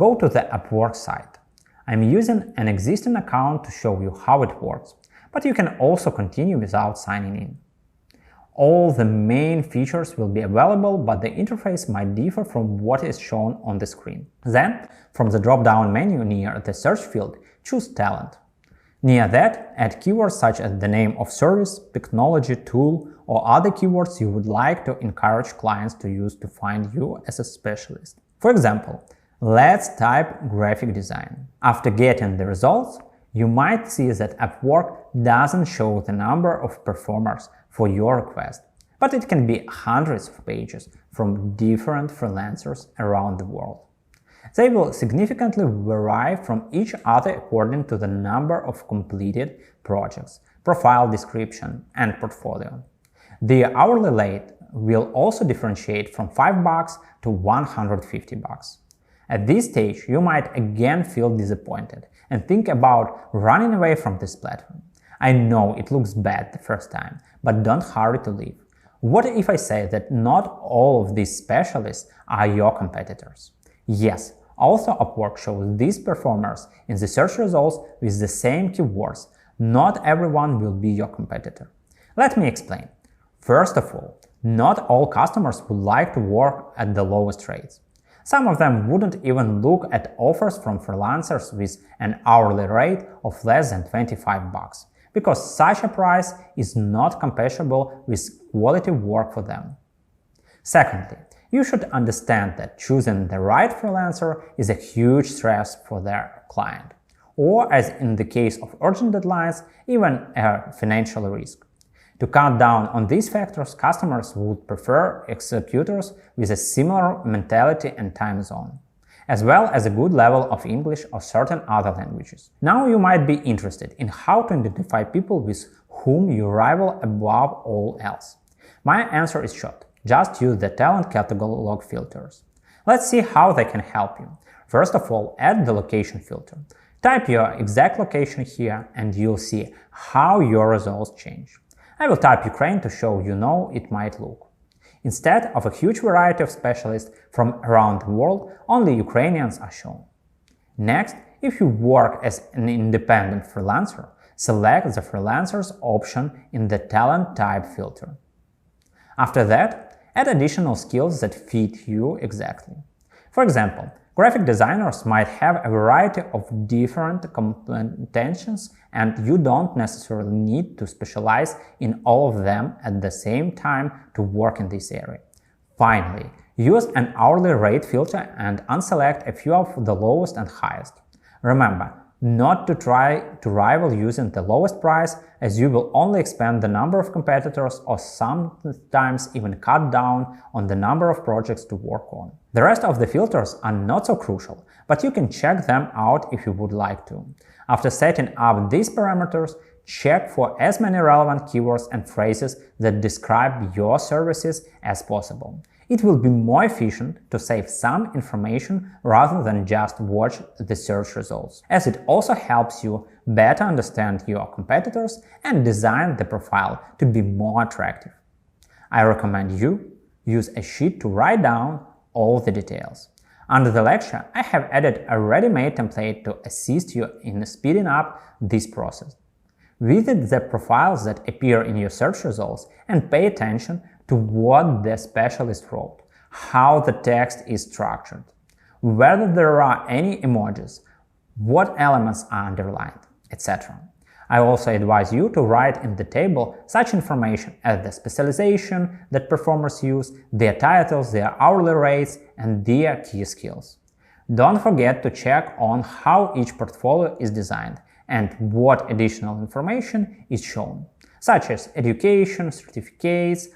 Go to the Upwork site. I'm using an existing account to show you how it works, but you can also continue without signing in. All the main features will be available, but the interface might differ from what is shown on the screen. Then, from the drop-down menu near the search field, choose Talent. Near that, add keywords such as the name of service, technology, tool, or other keywords you would like to encourage clients to use to find you as a specialist. For example, let's type graphic design. After getting the results, you might see that Upwork doesn't show the number of performers for your request, but it can be hundreds of pages from different freelancers around the world. They will significantly vary from each other according to the number of completed projects, profile description, and portfolio. The hourly rate will also differentiate from $5 to $150. At this stage, you might again feel disappointed and think about running away from this platform. I know it looks bad the first time, but don't hurry to leave. What if I say that not all of these specialists are your competitors? Yes, also Upwork shows these performers in the search results with the same keywords. Not everyone will be your competitor. Let me explain. First of all, not all customers would like to work at the lowest rates. Some of them wouldn't even look at offers from freelancers with an hourly rate of less than $25, because such a price is not compatible with quality work for them. Secondly, you should understand that choosing the right freelancer is a huge stress for their client, or, as in the case of urgent deadlines, even a financial risk. To cut down on these factors, customers would prefer executors with a similar mentality and time zone, as well as a good level of English or certain other languages. Now you might be interested in how to identify people with whom you rival above all else. My answer is short. Just use the talent catalog filters. Let's see how they can help you. First of all, add the location filter. Type your exact location here and you'll see how your results change. I will type Ukraine to show you how it might look. Instead of a huge variety of specialists from around the world, only Ukrainians are shown. Next, if you work as an independent freelancer, select the freelancers option in the talent type filter. After that, add additional skills that fit you exactly. For example, graphic designers might have a variety of different competencies, and you don't necessarily need to specialize in all of them at the same time to work in this area. Finally, use an hourly rate filter and unselect a few of the lowest and highest. Remember, not to try to rival using the lowest price, as you will only expand the number of competitors or sometimes even cut down on the number of projects to work on. The rest of the filters are not so crucial, but you can check them out if you would like to. After setting up these parameters, check for as many relevant keywords and phrases that describe your services as possible. It will be more efficient to save some information rather than just watch the search results, as it also helps you better understand your competitors and design the profile to be more attractive. I recommend you use a sheet to write down all the details. Under the lecture, I have added a ready-made template to assist you in speeding up this process. Visit the profiles that appear in your search results and pay attention to what the specialist wrote, how the text is structured, whether there are any emojis, what elements are underlined, etc. I also advise you to write in the table such information as the specialization that performers use, their titles, their hourly rates, and their key skills. Don't forget to check on how each portfolio is designed and what additional information is shown, such as education, certificates,